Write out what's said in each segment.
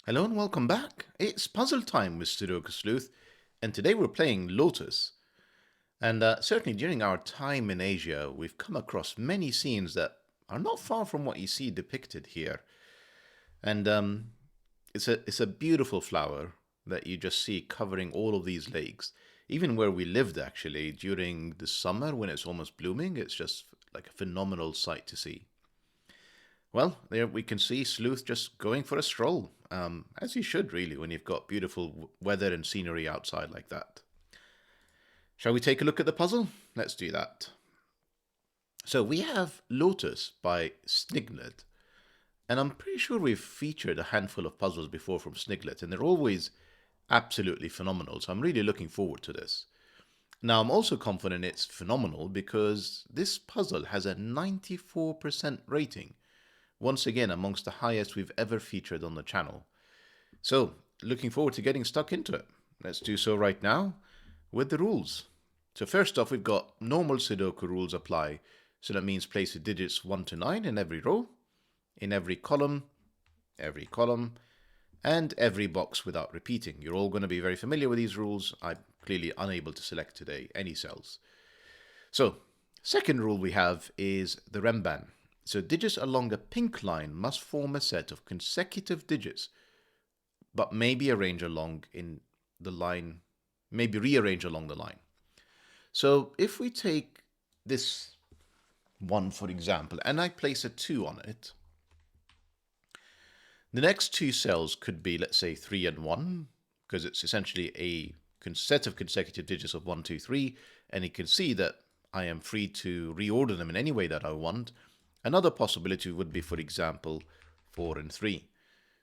Hello and welcome back. It's puzzle time with Sudoku Sleuth, and today we're playing Lotus. And certainly during our time in Asia, we've come across many scenes that are not far from what you see depicted here. And it's a beautiful flower that you just see covering all of these lakes. Even where we lived, actually, during the summer when it's almost blooming, it's just like a phenomenal sight to see. Well, there we can see Sleuth just going for a stroll, as you should really when you've got beautiful weather and scenery outside like that. Shall we take a look at the puzzle? Let's do that. So we have Lotus by Sniglett, and I'm pretty sure we've featured a handful of puzzles before from Sniglett, and they're always absolutely phenomenal, so I'm really looking forward to this. Now, I'm also confident it's phenomenal because this puzzle has a 94% rating, once again amongst the highest we've ever featured on the channel. So, looking forward to getting stuck into it. Let's do so right now with the rules. So first off, we've got normal Sudoku rules apply. So that means place the digits 1 to 9 in every row, in every column, and every box without repeating. You're all going to be very familiar with these rules. I'm clearly unable to select today any cells. So, second rule we have is the Renban. So digits along a pink line must form a set of consecutive digits, but may be arranged along in the line, may be rearranged along the line. So if we take this one, for example, and I place a 2 on it, the next two cells could be, let's say, 3 and 1, because it's essentially a set of consecutive digits of 1, 2, 3, and you can see that I am free to reorder them in any way that I want. Another possibility would be, for example, 4 and 3.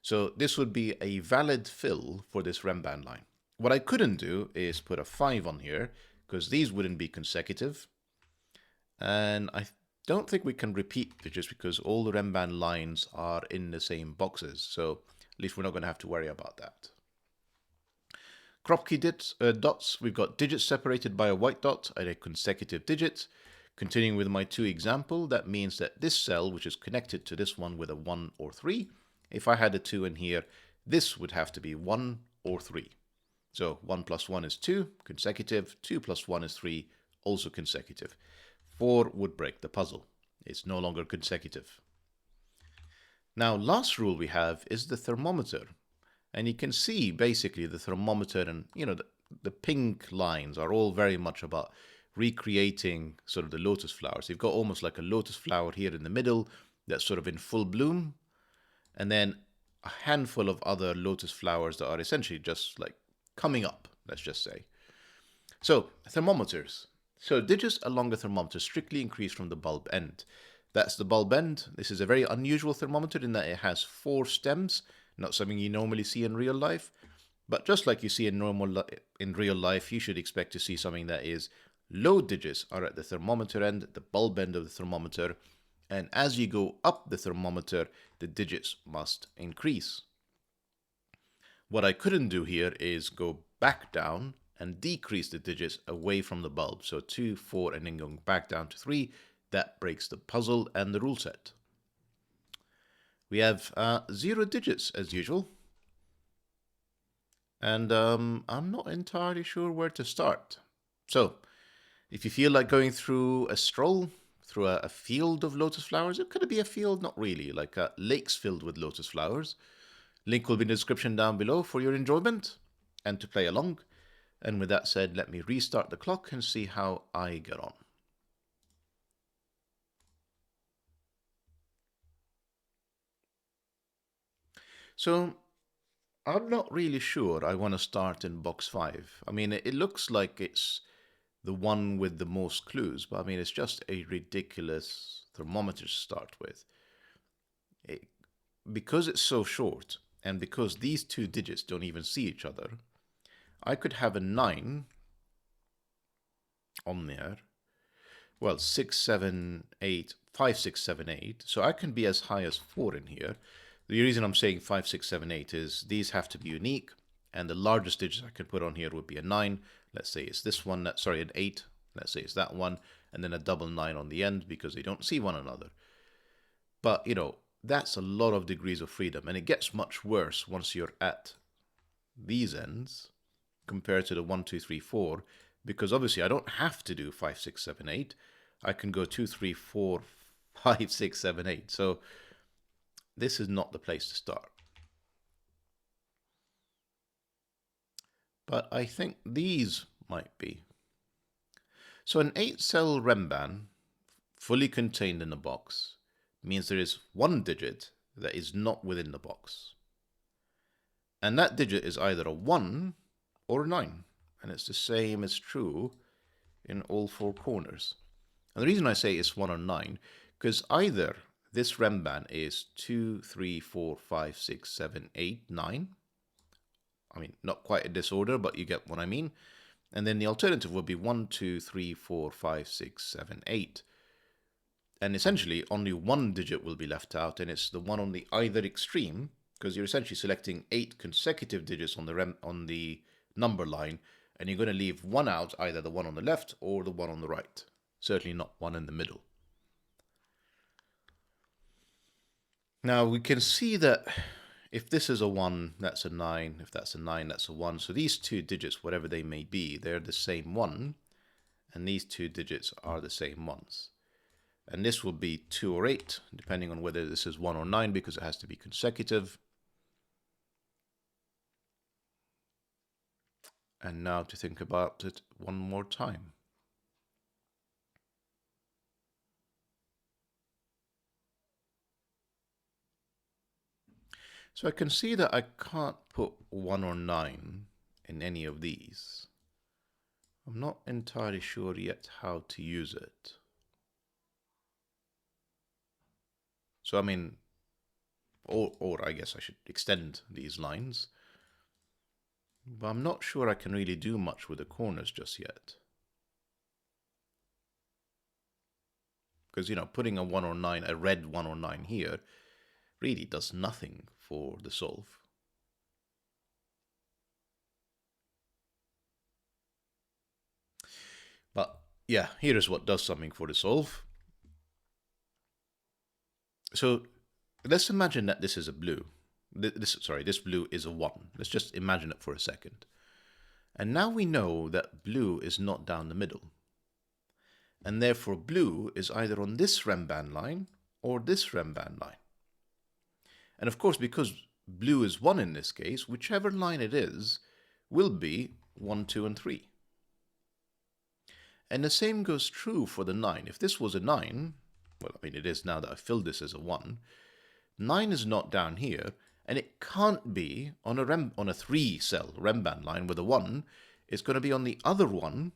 So this would be a valid fill for this Renban line. What I couldn't do is put a 5 on here, because these wouldn't be consecutive. And I don't think we can repeat digits because all the Renban lines are in the same boxes. So at least we're not going to have to worry about that. Kropki dots, we've got digits separated by a white dot and a consecutive digit. Continuing with my 2 example, that means that this cell, which is connected to this one with a 1 or 3, if I had a 2 in here, this would have to be 1 or 3. So 1 plus 1 is 2, consecutive. 2 plus 1 is 3, also consecutive. 4 would break the puzzle. It's no longer consecutive. Now, last rule we have is the thermometer. And you can see basically the thermometer and, the pink lines are all very much about recreating sort of the lotus flowers. You've got almost like a lotus flower here in the middle that's sort of in full bloom, and then a handful of other lotus flowers that are essentially just like coming up, let's just say. So, thermometers. So, digits along the thermometer strictly increase from the bulb end. That's the bulb end. This is a very unusual thermometer in that it has 4 stems, not something you normally see in real life. But just like you see in real life, you should expect to see something that is low digits are at the thermometer end, the bulb end of the thermometer, and as you go up the thermometer, the digits must increase. What I couldn't do here is go back down and decrease the digits away from the bulb. So 2, 4, and then going back down to 3. That breaks the puzzle and the rule set. We have 0 digits as usual. And I'm not entirely sure where to start. So, if you feel like going through a stroll, through a field of lotus flowers, it could be a field, not really, like lakes filled with lotus flowers. Link will be in the description down below for your enjoyment and to play along. And with that said, let me restart the clock and see how I get on. So, I'm not really sure I want to start in box 5. I mean, it looks like it's the one with the most clues, but I mean, it's just a ridiculous thermometer to start with. Because it's so short, and because these 2 digits don't even see each other, I could have a 9 on there. Well, 6, 7, 8, 5, 6, 7, 8. So I can be as high as 4 in here. The reason I'm saying 5, 6, 7, 8 is these have to be unique, and the largest digits I can put on here would be a 9. Let's say it's this one, sorry, an 8. Let's say it's that one, and then a double 9 on the end because they don't see one another. But, that's a lot of degrees of freedom, and it gets much worse once you're at these ends compared to the 1, 2, 3, 4, because obviously I don't have to do 5, 6, 7, 8. I can go 2, 3, 4, 5, 6, 7, 8. So this is not the place to start. But I think these might be. So an 8-cell Renban, fully contained in a box, means there is one digit that is not within the box. And that digit is either a 1 or a 9. And it's the same as true in all 4 corners. And the reason I say it's 1 or 9, because either this Renban is 2, 3, 4, 5, 6, 7, 8, 9. I mean, not quite in this order, but you get what I mean. And then the alternative would be 1, 2, 3, 4, 5, 6, 7, 8. And essentially, only one digit will be left out, and it's the one on the either extreme, because you're essentially selecting 8 consecutive digits on the number line, and you're going to leave one out, either the one on the left or the one on the right. Certainly not one in the middle. Now, we can see that if this is a 1, that's a 9. If that's a 9, that's a 1. So these two digits, whatever they may be, they're the same one, and these two digits are the same ones. And this will be 2 or 8, depending on whether this is 1 or 9, because it has to be consecutive. And now to think about it one more time. So I can see that I can't put 1 or 9 in any of these. I'm not entirely sure yet how to use it. So I mean, or I guess I should extend these lines. But I'm not sure I can really do much with the corners just yet. Because, you know, putting a 1 or 9, a red 1 or 9 here, really does nothing for the solve. But yeah, here is what does something for the solve. So let's imagine that this is a blue. This blue is a 1. Let's just imagine it for a second. And now we know that blue is not down the middle. And therefore blue is either on this Renban line or this Renban line. And of course, because blue is 1 in this case, whichever line it is will be 1, 2, and 3. And the same goes true for the 9. If this was a 9, well, I mean, it is now that I filled this as a 1, 9 is not down here, and it can't be on a 3-cell Renban line with a 1. It's going to be on the other one,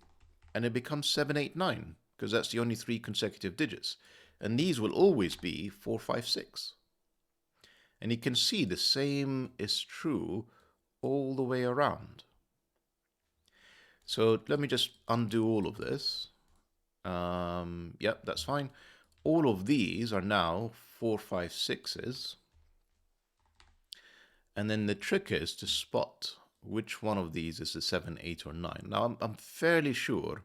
and it becomes 7, 8, 9, because that's the only 3 consecutive digits. And these will always be 4, 5, 6. And you can see the same is true all the way around. So let me just undo all of this. Yep, that's fine. All of these are now 4, 5, 6s. And then the trick is to spot which one of these is the 7, 8, or 9. Now, I'm fairly sure,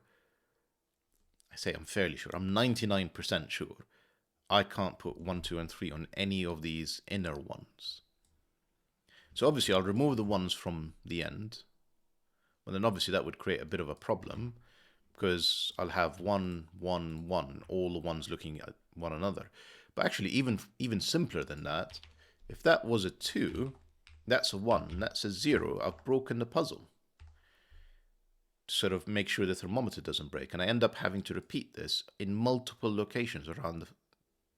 I say I'm fairly sure, I'm 99% sure I can't put 1, 2, and 3 on any of these inner ones. So obviously I'll remove the ones from the end. Well, then obviously that would create a bit of a problem, because I'll have 1, 1, 1, all the ones looking at one another. But actually, even simpler than that, if that was a 2, that's a 1, that's a 0, I've broken the puzzle. To sort of make sure the thermometer doesn't break. And I end up having to repeat this in multiple locations around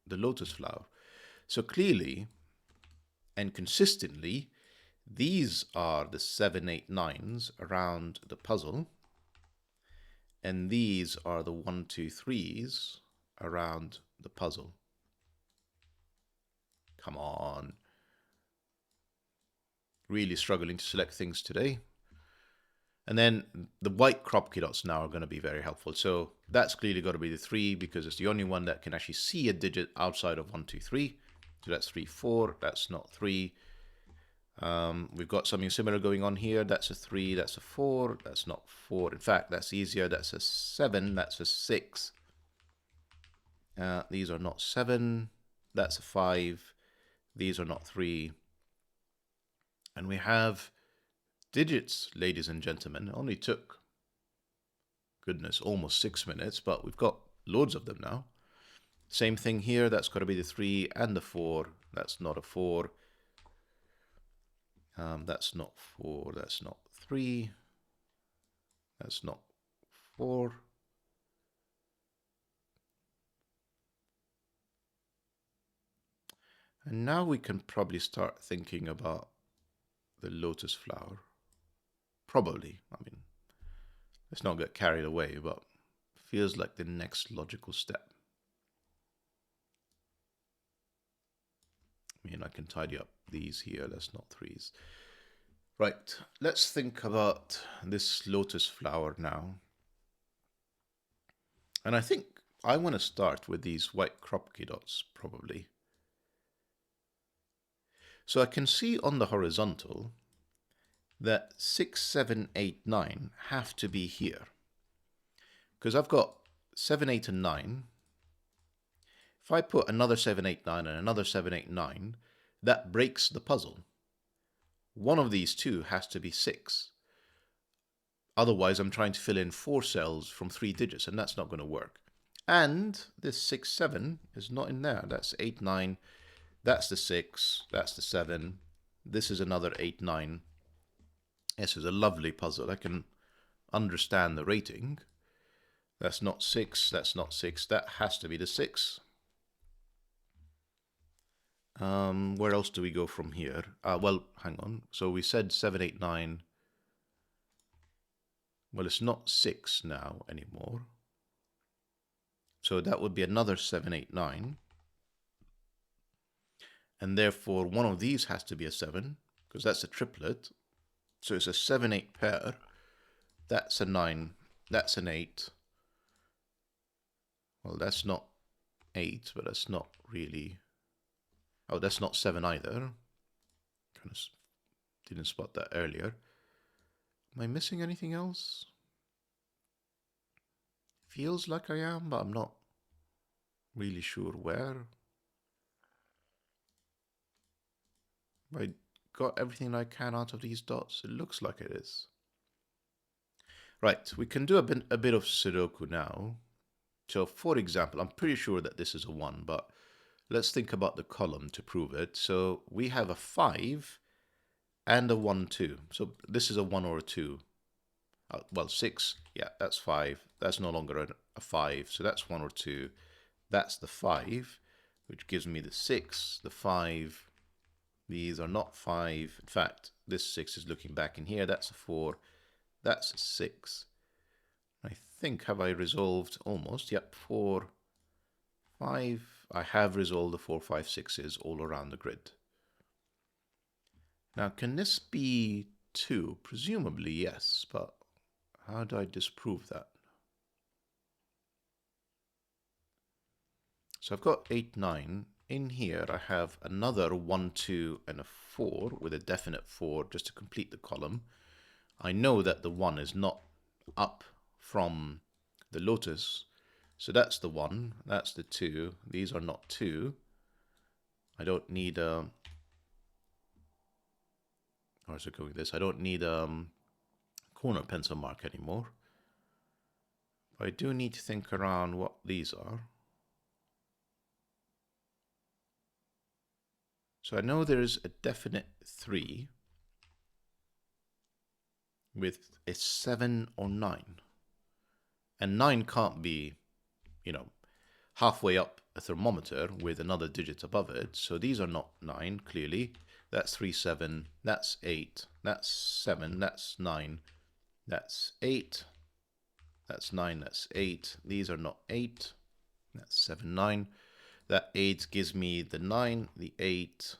the lotus flower. So clearly and consistently, these are the 7, 8, 9s around the puzzle. And these are the 1, 2, 3s around the puzzle. Come on. Really struggling to select things today. And then the white Kropki dots now are going to be very helpful. So that's clearly got to be the 3, because it's the only one that can actually see a digit outside of 1, 2, 3. So that's 3, 4. That's not 3. We've got something similar going on here. That's a 3, that's a 4, that's not 4. In fact, that's easier. That's a 7, that's a 6. These are not 7. That's a 5. these are not 3. And we have digits, ladies and gentlemen. It only took, goodness, almost 6 minutes, but we've got loads of them now. Same thing here, that's got to be the 3 and the 4. That's not a 4. That's not 4, that's not 3. That's not 4. And now we can probably start thinking about the lotus flower. Probably. I mean, let's not get carried away, but feels like the next logical step. I mean, I can tidy up these here. That's not 3s. Right, let's think about this lotus flower now. And I think I want to start with these white Kropki dots, probably. So I can see on the horizontal that 6, 7, 8, 9 have to be here. Because I've got 7, 8, and 9. If I put another 7, 8, 9 and another 7, 8, 9, that breaks the puzzle. One of these two has to be 6. Otherwise, I'm trying to fill in 4 cells from 3 digits, and that's not going to work. And this 6, 7 is not in there. That's 8, 9. That's the 6. That's the 7. This is another 8, 9. This is a lovely puzzle. I can understand the rating. That's not 6. That's not 6. That has to be the 6. Where else do we go from here? Well, hang on. So we said 7, 8, 9. Well, it's not 6 now anymore. So that would be another 7, 8, 9. And therefore, one of these has to be a 7, because that's a triplet. So it's a 7, 8 pair. That's a 9. That's an 8. Well, that's not 8, but that's not really... Oh, that's not 7 either. Kind of didn't spot that earlier. Am I missing anything else? Feels like I am, but I'm not really sure where. I got everything I can out of these dots. It looks like it is. Right, we can do a bit of Sudoku now. So for example, I'm pretty sure that this is a 1, but let's think about the column to prove it. So we have a 5 and a 1, 2. So this is a 1 or a 2. Well, 6. Yeah, that's 5. That's no longer a 5. So that's 1 or 2. That's the 5, which gives me the 6, the 5. These are not 5. In fact, this 6 is looking back in here. That's a 4. That's a 6. I think, have I resolved almost? Yep, 4, 5. I have resolved the 4, 5, 6s all around the grid. Now, can this be 2? Presumably, yes, but how do I disprove that? So I've got 8, 9. In here, I have another 1, 2, and a 4 with a definite 4 just to complete the column. I know that the 1 is not up from the Lotus. So that's the 1, that's the 2. These are not 2. I don't need a... Or is it going this? I don't need a corner pencil mark anymore. But I do need to think around what these are. So I know there is a definite 3 with a 7 or 9. And 9 can't be, you know, halfway up a thermometer with another digit above it. So these are not 9, clearly. That's 3, 7. That's 8. That's 7. That's 9. That's 8. That's 9. That's 8. These are not 8. That's 7, 9. That 8 gives me the 9, the 8.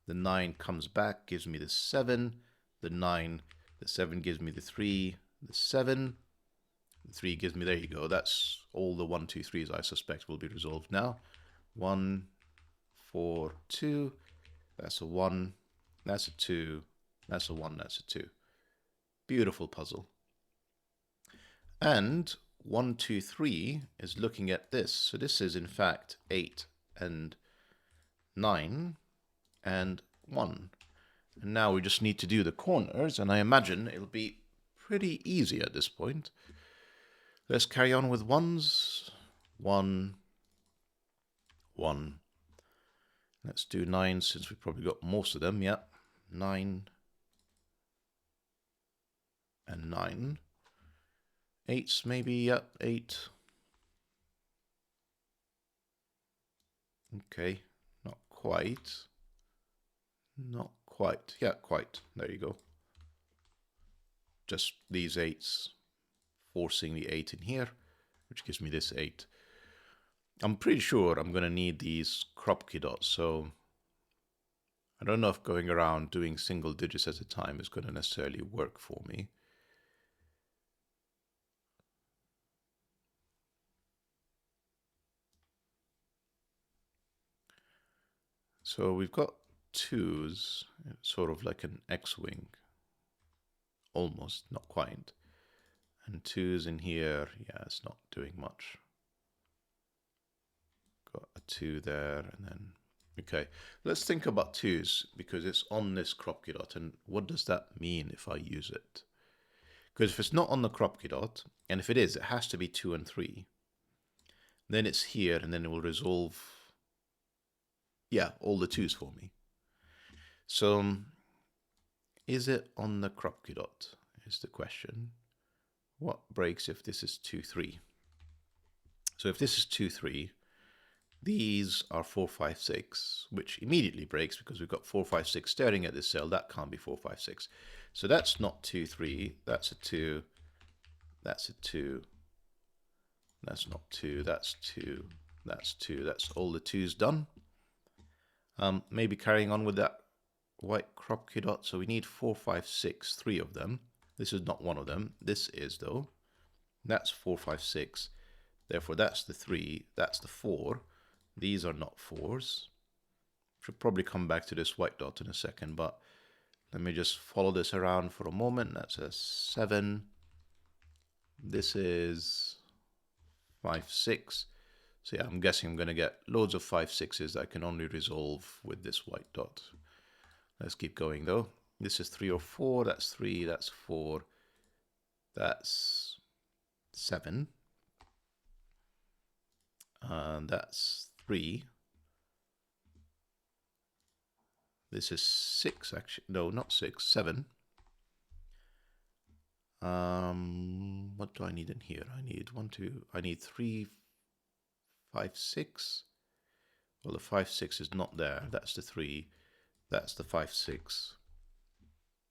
The 9 comes back, gives me the 7. The 9, the 7 gives me the 3. The 7. The 3 gives me, there you go. That's all the 1, 2, 3s I suspect will be resolved now. 1, 4, 2. That's a 1. That's a 2. That's a 1. That's a 2. Beautiful puzzle. And 1, 2, 3 is looking at this. So this is in fact 8 and 9, and 1. And now we just need to do the corners, and I imagine it'll be pretty easy at this point. Let's carry on with ones. 1, 1. Let's do 9 since we've probably got most of them. Yeah, 9 and 9. 8s maybe, yeah, 8. Okay, not quite. Not quite. Yeah, quite. There you go. Just these 8s forcing the 8 in here, which gives me this 8. I'm pretty sure I'm going to need these Kropki dots, so I don't know if going around doing single digits at a time is going to necessarily work for me. So we've got 2s, sort of like an X-wing, almost, not quite. And 2s in here, yeah, it's not doing much. Got a 2 there, and then, okay. Let's think about 2s, because it's on this Kropki dot, and what does that mean if I use it? Because if it's not on the Kropki dot, and if it is, it has to be 2 and 3. Then it's here, and then it will resolve, yeah, all the 2s for me. So, is it on the Kropki dot, is the question. What breaks if this is 2, 3? So if this is 2, 3, these are 4, 5, 6, which immediately breaks because we've got 4, 5, 6 staring at this cell. That can't be 4, 5, 6. So that's not 2, 3. That's a 2. That's a 2. That's not 2. That's 2. That's 2. That's all the 2s done. Maybe carrying on with that white Kropki dot. So we need 4, 5, 6, 3 of them. This is not one of them. This is, though. That's 4, 5, 6. Therefore, that's the 3. That's the 4. These are not 4s. Should probably come back to this white dot in a second, but let me just follow this around for a moment. That's a 7. This is 5, 6. So yeah, I'm guessing I'm going to get loads of 5, 6s that I can only resolve with this white dot. Let's keep going, though. This is 3 or 4. That's 3. That's 4. That's 7. And that's 3. This is 6, actually. No, not 6. 7. What do I need in here? I need 1, 2. I need 3, 5, 6. Well, the 5, 6 is not there. That's the 3. That's the 5, 6.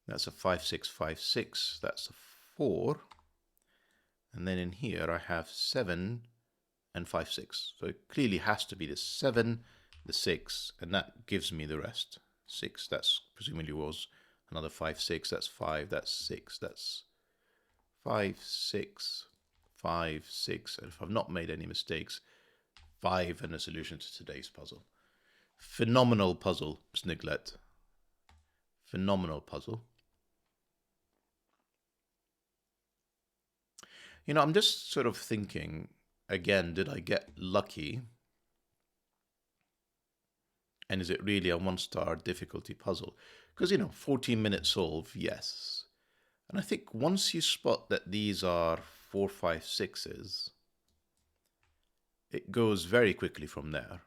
That's a 5, 6, 5, 6. That's a 4. And then in here I have 7 and 5, 6. So it clearly has to be the 7, the 6, and that gives me the rest. 6, that's presumably was another 5, 6. That's 5, that's 6. That's 5, 6, 5, 6. And if I've not made any mistakes, 5 and a solution to today's puzzle. Phenomenal puzzle, Sniglett. Phenomenal puzzle. You know, I'm just sort of thinking, again, did I get lucky? And is it really a 1-star difficulty puzzle? Because, you know, 14-minute solve, yes. And I think once you spot that these are 4, 5, 6s, it goes very quickly from there.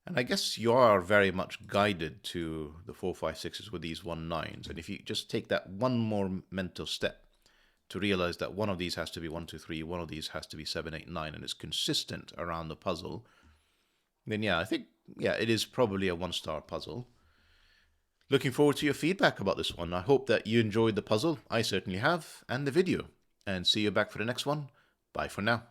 And I guess you are very much guided to the 4, 5, 6s with these 1, 9s. And if you just take that one more mental step to realize that one of these has to be 1, 2, 3, one of these has to be 7, 8, 9, and it's consistent around the puzzle, then yeah, I think, yeah, it is probably a 1-star puzzle. Looking forward to your feedback about this one. I hope that you enjoyed the puzzle. I certainly have, and the video. And see you back for the next one. Bye for now.